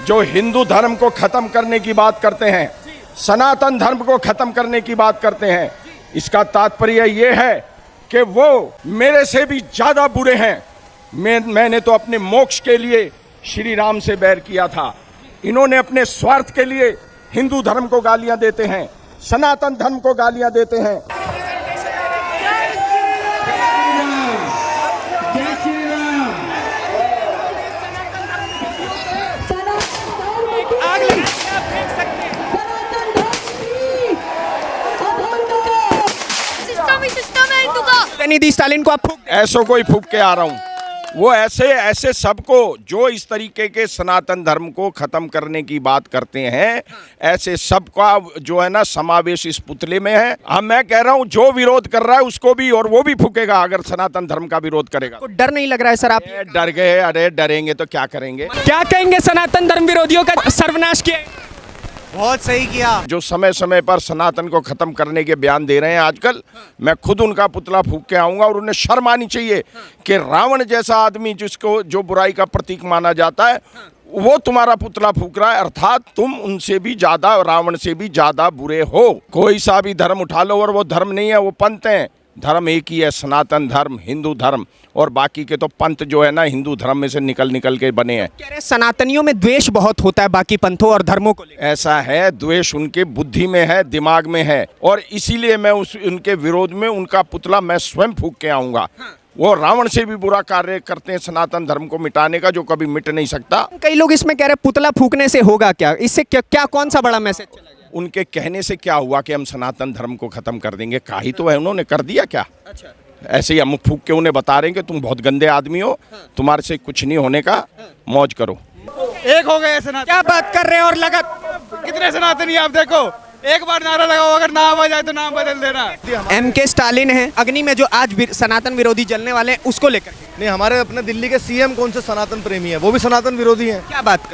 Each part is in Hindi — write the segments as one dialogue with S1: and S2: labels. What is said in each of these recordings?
S1: जो हिंदू धर्म को खत्म करने की बात करते हैं, सनातन धर्म को खत्म करने की बात करते हैं, इसका तात्पर्य ये है कि वो मेरे से भी ज्यादा बुरे हैं। मैंने तो अपने मोक्ष के लिए श्री राम से बैर किया था। इन्होंने अपने स्वार्थ के लिए हिंदू धर्म को गालियां देते हैं, सनातन धर्म को गालियां देते हैं।
S2: निधि स्टालिन को आप फूंक
S1: ऐसो कोई फूंक के आ रहा हूं, वो ऐसे सबको जो इस तरीके के सनातन धर्म को खत्म करने की बात करते हैं, ऐसे सबका जो है ना समावेश इस पुतले में है। हम मैं कह रहा हूं जो विरोध कर रहा है उसको भी, और वो भी फूकेगा अगर सनातन धर्म का विरोध करेगा।
S2: को डर नहीं लग रहा है सर? आप
S1: डर गए? अरे डरेंगे तो क्या करेंगे?
S2: क्या कहेंगे सनातन धर्म विरोधियों का सर्वनाश किया?
S3: बहुत सही किया।
S1: जो समय समय पर सनातन को खत्म करने के बयान दे रहे हैं आजकल, मैं खुद उनका पुतला फूंक के आऊंगा। और उन्हें शर्म आनी चाहिए कि रावण जैसा आदमी जिसको जो बुराई का प्रतीक माना जाता है, वो तुम्हारा पुतला फूंक रहा है, अर्थात तुम उनसे भी ज्यादा, रावण से भी ज्यादा बुरे हो। कोई सा भी धर्म उठा लो, और वो धर्म नहीं है, वो पंथ है। धर्म एक ही है, सनातन धर्म, हिंदू धर्म, और बाकी के तो पंथ जो है ना हिंदू धर्म में से निकल के बने हैं।
S2: कह रहे सनातनियों में द्वेष बहुत होता है बाकी पंथों और धर्मों को लेकर।
S1: ऐसा है, द्वेष उनके बुद्धि में है, दिमाग में है, और इसीलिए मैं उनके विरोध में उनका पुतला मैं स्वयं फूंक के आऊंगा। वो रावण से भी बुरा कार्य करते हैं सनातन धर्म को मिटाने का, जो कभी मिट नहीं सकता।
S2: कई लोग इसमें कह रहे पुतला फूंकने से होगा क्या? इससे क्या कौन सा बड़ा मैसेज चला गया?
S1: उनके कहने से क्या हुआ कि हम सनातन धर्म को खत्म कर देंगे? कहा ही तो है, उन्होंने कर दिया क्या?
S2: अच्छा,
S1: ऐसे ही हम फूंक के उन्हें बता रहे हैं कि तुम बहुत गंदे आदमी हो, तुम्हारे से कुछ नहीं होने का, मौज करो।
S3: एक हो गए सनातन।
S2: क्या बात कर रहे हैं? और लगा
S3: कितने सनातनी आप देखो, एक बार नारा लगाओ, अगर नाम आ जाए तो नाम बदल देना।
S2: MK स्टालिन है अग्नि में जो आज सनातन विरोधी जलने वाले हैं, उसको लेकर
S4: नहीं, हमारे अपने दिल्ली के सीएम कौन से सनातन प्रेमी है? वो भी सनातन विरोधी हैं।
S2: क्या बात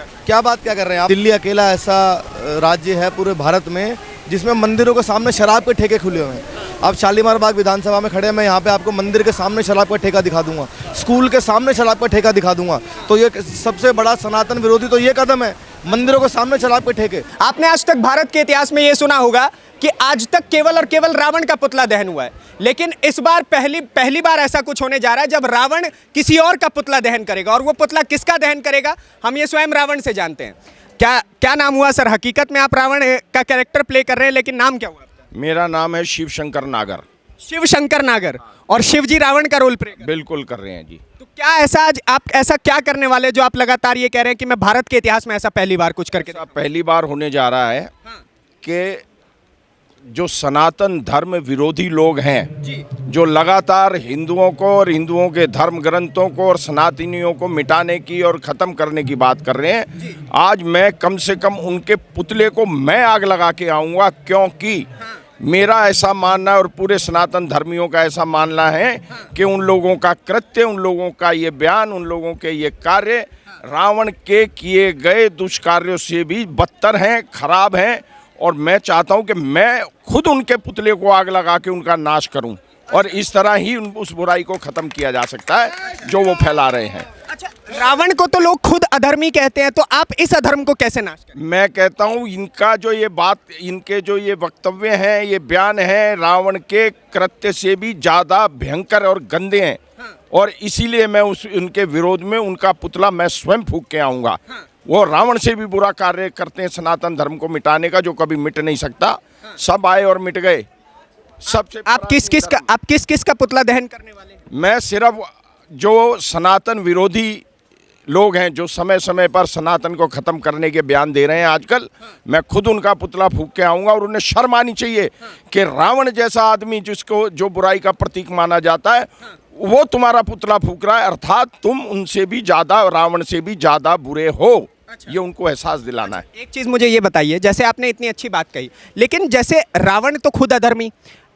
S2: कर
S4: रहे हैं आप? दिल्ली अकेला ऐसा राज्य है पूरे भारत में जिसमें मंदिरों के सामने शराब के ठेके खुले हुए हैं। आप शालीमार बाग विधानसभा में खड़े हैं, मैं यहाँ पे आपको मंदिर के सामने शराब का ठेका दिखा दूंगा, स्कूल के सामने शराब का ठेका दिखा दूंगा। तो ये सबसे बड़ा सनातन विरोधी तो ये कदम है, मंदिरों के सामने शराब के ठेके।
S2: आपने आज तक भारत के इतिहास में ये सुना होगा कि आज तक केवल और केवल रावण का पुतला दहन हुआ है, लेकिन इस बार पहली बार ऐसा कुछ होने जा रहा है जब रावण किसी और का पुतला दहन करेगा। और वो पुतला किसका दहन करेगा, हम ये स्वयं रावण से जानते हैं। क्या नाम हुआ सर? हकीकत में आप रावण का कैरेक्टर प्ले कर रहे हैं, लेकिन नाम क्या हुआ?
S1: मेरा नाम है शिव शंकर नागर।
S2: शिव शंकर नागर। और शिव जी रावण का रोल प्ले
S1: बिल्कुल कर रहे हैं जी।
S2: तो क्या ऐसा आज आप ऐसा क्या करने वाले जो आप लगातार ये कह रहे हैं कि मैं भारत के इतिहास में ऐसा पहली बार कुछ करके?
S1: पहली बार होने जा रहा है कि जो सनातन धर्म विरोधी लोग हैं
S2: जी,
S1: जो लगातार हिंदुओं को और हिंदुओं के धर्म ग्रंथों को और सनातनियों को मिटाने की और ख़त्म करने की बात कर रहे हैं, आज मैं कम से कम उनके पुतले को मैं आग लगा के आऊँगा। क्योंकि मेरा ऐसा मानना है और पूरे सनातन धर्मियों का ऐसा मानना है कि उन लोगों का कृत्य, उन लोगों का ये बयान, उन लोगों के ये कार्य रावण के किए गए दुष्कार्यों से भी बदतर हैं, खराब हैं। और मैं चाहता हूं कि मैं खुद उनके पुतले को आग लगा के उनका नाश करूं, और इस तरह ही उस बुराई को खत्म किया जा सकता है जो वो फैला रहे हैं।
S2: अच्छा, रावण को तो लोग खुद अधर्मी कहते हैं, तो आप इस अधर्म को कैसे नाश करें?
S1: मैं कहता हूं इनका जो ये बात, इनके जो ये वक्तव्य हैं, ये बयान हैं, रावण के कृत्य से भी ज़्यादा भयंकर और गंदे हैं। और इसीलिए मैं उनके विरोध में उनका पुतला मैं स्वयं फूंक के आऊँगा। वो रावण से भी बुरा कार्य करते हैं सनातन धर्म को मिटाने का, जो कभी मिट नहीं सकता। सब आए और मिट गए। सबसे
S2: आप किस किस का पुतला दहन करने वाले हैं?
S1: मैं सिर्फ जो सनातन विरोधी लोग हैं जो समय समय पर सनातन को खत्म करने के बयान दे रहे हैं आजकल, मैं खुद उनका पुतला फूंक के आऊंगा। और उन्हें शर्म आनी चाहिए कि रावण जैसा आदमी जिसको जो बुराई का प्रतीक माना जाता है, वो तुम्हारा पुतला फूंक रहा है, अर्थात तुम उनसे भी ज्यादा, रावण से भी ज्यादा बुरे हो। अच्छा। ये उनको एहसास दिलाना है।
S2: एक चीज मुझे ये बताइए, जैसे आपने इतनी अच्छी बात कही, लेकिन जैसे रावण तो खुद अधर्मी,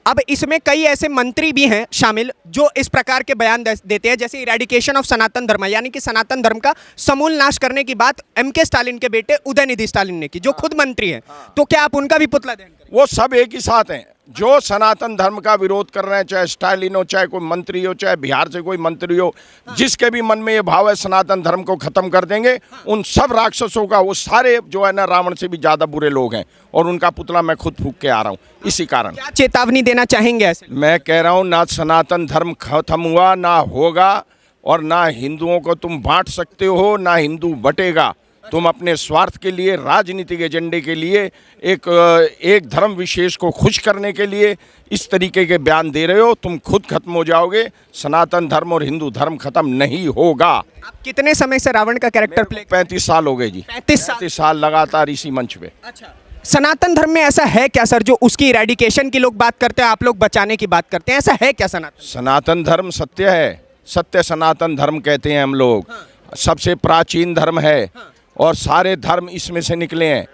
S2: अब इसमें कई ऐसे मंत्री भी हैं शामिल जो इस प्रकार के बयान देते हैं, जैसे इरेडिकेशन ऑफ सनातन धर्म, यानी कि सनातन धर्म का समूल नाश करने की बात MK स्टालिन के बेटे उदयनिधि स्टालिन ने की, जो खुद मंत्री हैं। तो क्या आप उनका भी पुतला दहन करेंगे?
S1: वो सब एक ही साथ हैं। जो सनातन धर्म का विरोध कर रहे हैं, चाहे स्टालिन हो, चाहे कोई मंत्री हो, चाहे बिहार से कोई मंत्री हो, जिसके भी मन में ये भाव है सनातन धर्म को खत्म कर देंगे, उन सब राक्षसों का, वो सारे जो है ना रावण से भी ज्यादा बुरे लोग हैं, और उनका पुतला मैं खुद फूंक के आ रहा हूँ। इसी कारण
S2: क्या चेतावनी देना चाहेंगे ऐसे?
S1: मैं कह रहा हूँ, ना सनातन धर्म खत्म हुआ, ना होगा, और ना हिंदुओं को तुम बांट सकते हो, ना हिंदू बटेगा। तुम अपने स्वार्थ के लिए, राजनीतिक एजेंडे के लिए, एक धर्म विशेष को खुश करने के लिए इस तरीके के बयान दे रहे हो। तुम खुद खत्म हो जाओगे। सनातन धर्म और हिंदू धर्म खत्म नहीं होगा।
S2: आप कितने समय से रावण का कैरेक्टर प्ले?
S1: 35 साल हो गए जी।
S2: 35
S1: साल लगातार इसी मंच पे।
S2: अच्छा, सनातन धर्म में ऐसा है क्या सर, जो उसकी इरेडिकेशन की लोग बात करते हैं, आप लोग बचाने की बात करते हैं, ऐसा है क्या?
S1: सनातन धर्म सत्य है, सत्य सनातन धर्म कहते हैं हम लोग। सबसे प्राचीन धर्म है, और सारे धर्म इसमें से निकले हैं।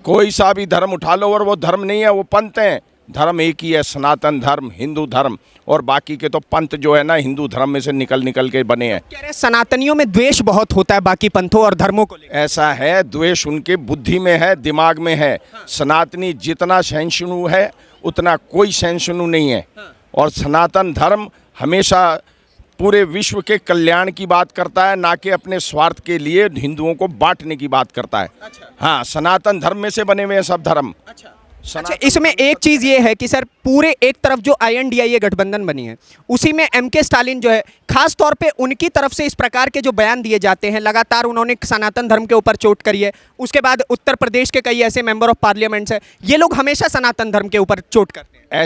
S1: कोई सा भी धर्म उठा लो और वो धर्म नहीं है, वो पंथ हैं। धर्म एक ही है, सनातन धर्म, हिंदू धर्म, और बाकी के तो पंथ जो है ना हिंदू धर्म में से निकल के बने हैं।
S2: कह रहे सनातनियों में द्वेष बहुत होता है बाकी पंथों और धर्मों को लेकर।
S1: ऐसा है, द्वेष उनके बुद्धि में है, दिमाग में है। सनातनी जितना सहिष्णु है उतना कोई सहिष्णु नहीं है, और सनातन धर्म हमेशा पूरे विश्व के कल्याण की बात करता है, ना कि अपने स्वार्थ के लिए हिंदुओं को बांटने की बात करता है। हाँ, सनातन धर्म में से बने हुए हैं सब धर्म।
S2: अच्छा, इसमें एक चीज ये है कि सर पूरे एक तरफ जो INDIA गठबंधन बनी है, उसी में MK स्टालिन जो है, खास तौर पे उनकी तरफ से इस प्रकार के जो बयान दिए जाते हैं, लगातार उन्होंने सनातन धर्म के ऊपर चोट करी है। उसके बाद उत्तर प्रदेश के कई ऐसे मेंबर ऑफ पार्लियामेंट्स हैं, ये लोग हमेशा सनातन धर्म के ऊपर चोट करते हैं।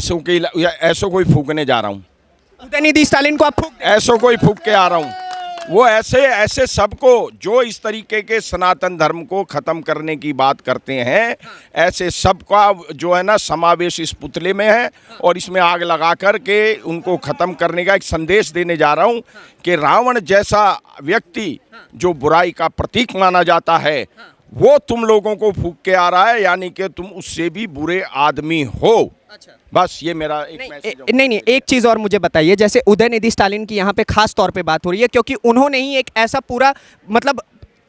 S1: ऐसो कोई फूकने जा रहा हूँ,
S2: उदयनिधि स्टालिन को आप फूक दें?
S1: ऐसो कोई फूक के आ रहा हूँ। वो ऐसे सबको जो इस तरीके के सनातन धर्म को खत्म करने की बात करते हैं, ऐसे सबका जो है ना समावेश इस पुतले में है, और इसमें आग लगा कर के उनको खत्म करने का एक संदेश देने जा रहा हूँ कि रावण जैसा व्यक्ति जो बुराई का प्रतीक माना जाता है, वो तुम लोगों को फूक के आ रहा है, यानी कि तुम उससे भी बुरे आदमी हो। बस ये मेरा एक मैसेज है।
S2: नहीं, एक चीज़ और मुझे बताइए, जैसे उदयनिधि स्टालिन की यहाँ पे खास तौर पे बात हो रही है, क्योंकि उन्होंने ही एक ऐसा पूरा मतलब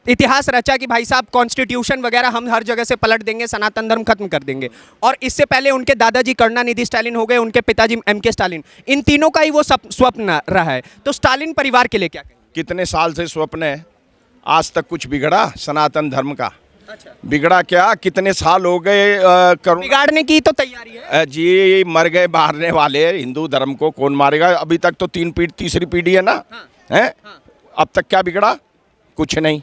S2: इतिहास रचा कि भाई साहब कॉन्स्टिट्यूशन वगैरह हम हर जगह से पलट देंगे, सनातन धर्म खत्म कर देंगे। और इससे पहले उनके दादाजी करुणानिधि स्टालिन हो गए, उनके पिताजी MK स्टालिन, इन तीनों का ही वो स्वप्न रहा है। तो स्टालिन परिवार के लिए क्या कहें?
S1: कितने साल से स्वप्न है, आज तक कुछ बिगड़ा सनातन धर्म का? बिगड़ा क्या? कितने साल हो गए
S2: बिगाड़ने की तो तैयारी है
S1: जी। मर गए मारने वाले, हिंदू धर्म को कौन मारेगा? अभी तक तो तीसरी पीढ़ी है ना। है अब तक क्या बिगड़ा? कुछ नहीं।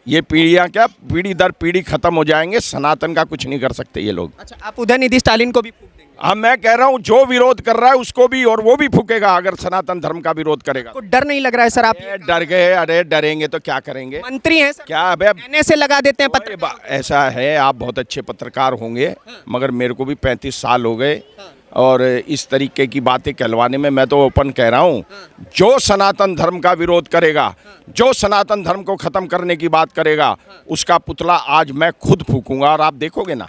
S1: ये पीढ़ियां क्या, पीढ़ी दर पीढ़ी खत्म हो जाएंगे, सनातन का कुछ नहीं कर सकते ये लोग।
S2: अच्छा, आप उदयनिधि स्टालिन को भी फूक देंगे?
S1: हाँ, मैं कह रहा हूँ जो विरोध कर रहा है उसको भी, और वो भी फूकेगा अगर सनातन धर्म का विरोध करेगा।
S2: को डर नहीं लग रहा है सर? आप
S1: डर गए? अरे डरेंगे तो क्या करेंगे?
S2: मंत्री हैं सर,
S1: क्या अबे
S2: कहने से लगा देते हैं पत्र।
S1: ऐसा है, आप बहुत अच्छे पत्रकार होंगे, मगर मेरे को भी 35 साल हो गए, और इस तरीके की बातें कहलवाने में मैं तो ओपन कह रहा हूँ, जो सनातन धर्म का विरोध करेगा, जो सनातन धर्म को खत्म करने की बात करेगा, उसका पुतला आज मैं खुद फूकूंगा, और आप देखोगे ना।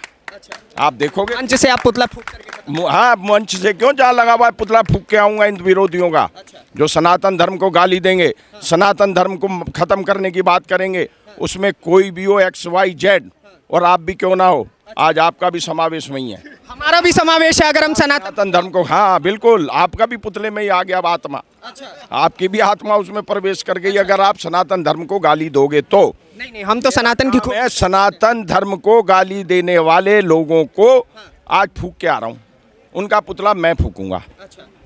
S1: आप देखोगे
S2: मंच से आप पुतला फूक करके?
S1: हाँ, मंच से क्यों, जहाँ लगा हुआ है पुतला फूक के आऊंगा इन विरोधियों का। जो सनातन धर्म को गाली देंगे, सनातन धर्म को खत्म करने की बात करेंगे, उसमें कोई भी हो, XYZ, और आप भी क्यों ना हो, आज आपका भी समावेश वही है।
S2: हमारा भी समावेश है अगर हम सनातन
S1: धर्म को। हाँ बिल्कुल, आपका भी पुतले में ही आ गया आत्मा। आपकी भी आत्मा उसमें प्रवेश कर गई अगर आप सनातन धर्म को गाली दोगे तो।
S2: नहीं, हम तो सनातन की
S1: मैं सनातन धर्म को गाली देने वाले लोगों को आज फूक के आ रहा हूँ, उनका पुतला मैं फूकूंगा।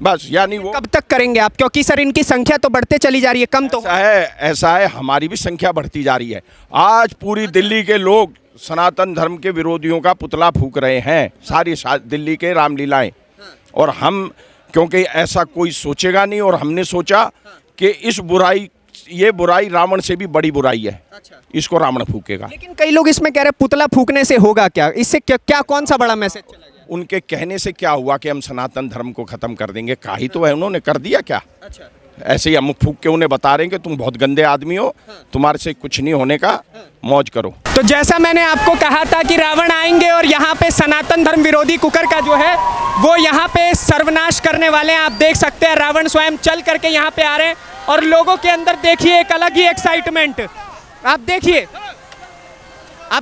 S1: बस, यानी वो
S2: कब तक करेंगे आप? क्योंकि सर इनकी संख्या तो बढ़ते चली जा रही है, कम तो
S1: ऐसा है, हमारी भी संख्या बढ़ती जा रही है। आज पूरी दिल्ली के लोग सनातन धर्म के विरोधियों का पुतला फूक रहे हैं, सारी दिल्ली के रामलीलाएं। और हम, क्योंकि ऐसा कोई सोचेगा नहीं, और हमने सोचा कि ये बुराई रावण से भी बड़ी बुराई है, इसको रावण फूकेगा।
S2: लेकिन कई लोग इसमें कह रहे हैं पुतला फूकने से होगा क्या? इससे क्या कौन सा बड़ा मैसेज चला गया?
S1: उनके कहने से क्या हुआ कि हम सनातन धर्म को खत्म कर देंगे? कहा ही तो है, उन्होंने कर दिया क्या? ऐसे ही हम फूक के उन्हें बता रहे हैं कि तुम बहुत गंदे आदमी हो, तुम्हारे से कुछ नहीं होने का, मौज करो।
S2: तो जैसा मैंने आपको कहा था कि रावण आएंगे और यहाँ पे सनातन धर्म विरोधी कुकर का जो है वो यहाँ पे सर्वनाश करने वाले हैं। आप देख सकते हैं रावण स्वयं चल करके यहाँ पे आ रहे हैं, और लोगों के अंदर देखिए एक अलग ही एक्साइटमेंट। आप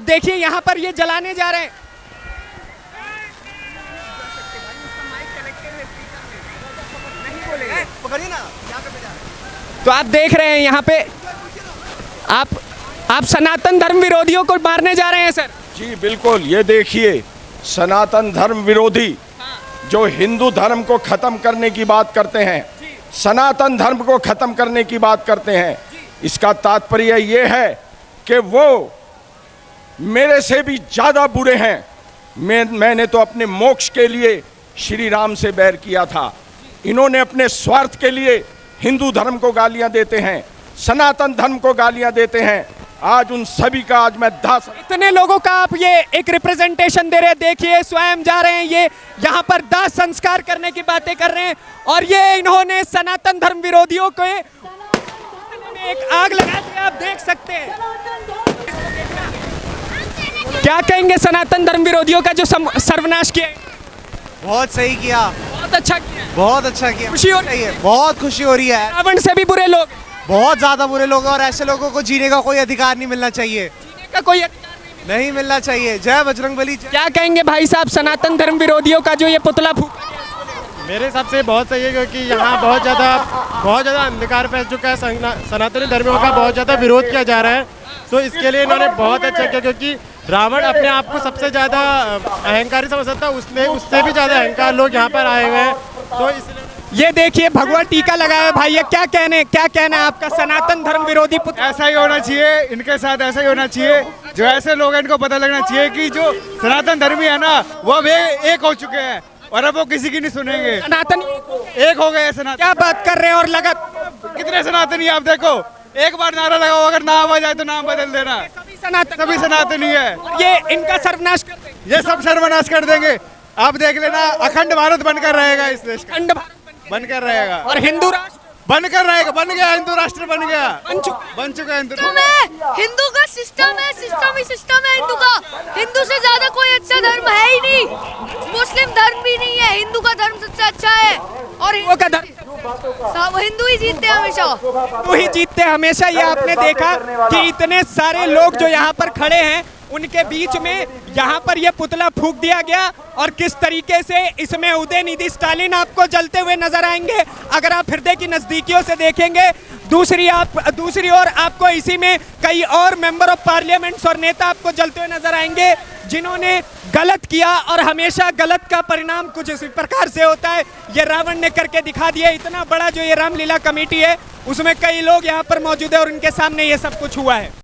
S2: देखिए यहाँ पर ये जलाने जा रहे हैं।
S4: पकड़िए ना।
S2: तो आप देख रहे हैं यहाँ पे आप सनातन धर्म विरोधियों को मारने जा रहे हैं सर।
S1: जी बिल्कुल, ये देखिए सनातन धर्म विरोधी जो हिंदू धर्म को खत्म करने की बात करते हैं, सनातन धर्म को खत्म करने की बात करते हैं, इसका तात्पर्य ये है कि वो मेरे से भी ज़्यादा बुरे हैं। मैंने तो अपने मोक्ष के लिए श्री राम से बैर किया था, इन्होंने अपने स्वार्थ के लिए हिंदू धर्म को गालियां देते हैं, सनातन धर्म को गालियां देते हैं। आज उन सभी का आज मैं दास।
S2: इतने लोगों का आप ये एक रिप्रेजेंटेशन दे रहे हैं, देखिए स्वयं जा रहे हैं, ये यहाँ पर दाह संस्कार करने की बातें कर रहे हैं और ये इन्होंने सनातन धर्म विरोधियों को एक आग लगा दी, आप देख सकते हैं। क्या कहेंगे सनातन धर्म विरोधियों का जो सर्वनाश किया?
S5: बहुत सही किया,
S2: बहुत अच्छा किया,
S5: बहुत अच्छा किया।
S2: खुशी हो रही
S5: है, बहुत खुशी हो रही है।
S2: रावण से भी बुरे लोग,
S5: बहुत ज्यादा बुरे लोग हैं और ऐसे लोगों को जीने का कोई अधिकार नहीं मिलना चाहिए,
S2: जीने का कोई अधिकार
S5: नहीं मिलना चाहिए। जय बजरंगबली।
S2: क्या कहेंगे भाई साहब सनातन धर्म विरोधियों का जो ये पुतला फूका?
S6: मेरे हिसाब से बहुत सही है, क्योंकि यहाँ बहुत ज़्यादा अंधकार फैल चुका है, सनातनी धर्मियों का बहुत ज़्यादा विरोध किया जा रहा है। तो इसके लिए इन्होंने बहुत अच्छा किया, क्योंकि रावण अपने आप को सबसे ज़्यादा अहंकारी समझता था, उससे भी ज़्यादा अहंकार लोग यहाँ पर आए हुए हैं। तो इसलिए
S2: ये देखिए भगवा टीका लगाया है भाई, ये क्या कहना है आपका सनातन धर्म विरोधी पुतला?
S3: ऐसा ही होना चाहिए, इनके साथ ऐसा ही होना चाहिए। जो ऐसे लोग हैं इनको पता लगना चाहिए कि जो सनातन धर्मी है ना वो अब एक हो चुके हैं और अब वो किसी की नहीं सुनेंगे।
S2: सनातन
S3: एक हो गए सनातन।
S2: क्या बात कर रहे हैं? और लगा
S3: कितने सनातनी आप देखो, एक बार नारा लगाओ, अगर ना आवाज आए तो नाम बदल देना। सभी सनातनी है,
S2: ये इनका सर्वनाश कर देंगे,
S3: ये सब सर्वनाश कर देंगे। आप देख लेना, अखंड भारत बनकर रहेगा, इस देश का
S2: अखंड भारत
S3: बनकर रहेगा
S2: और हिंदू राष्ट्र
S3: बनकर रहेगा। बन गया, हिंदू राष्ट्र बन गया,
S2: बन
S3: चुका है हिंदू।
S7: हिंदू का सिस्टम है, सिस्टम है हिंदू का। हिंदू से ज्यादा कोई अच्छा धर्म है ही नहीं, मुस्लिम धर्म भी नहीं है, हिंदू का धर्म सबसे अच्छा है। और
S2: वो का धर्म
S7: हिंदू ही जीतते हैं हमेशा,
S2: हिंदू ही जीतते हैं हमेशा। ये आपने देखा कि इतने सारे लोग जो यहाँ पर खड़े हैं उनके बीच में यहाँ पर ये पुतला फूंक दिया गया और किस तरीके से इसमें उदयनिधि स्टालिन आपको जलते हुए नजर आएंगे अगर आप हृदय की नजदीकियों से देखेंगे। दूसरी ओर आपको इसी में कई और मेंबर ऑफ पार्लियामेंट्स और नेता आपको जलते हुए नजर आएंगे जिन्होंने गलत किया और हमेशा गलत का परिणाम कुछ इसी प्रकार से होता है। ये रावण ने करके दिखा दिया। इतना बड़ा जो ये रामलीला कमेटी है उसमें कई लोग यहाँ पर मौजूद है और उनके सामने ये सब कुछ हुआ है।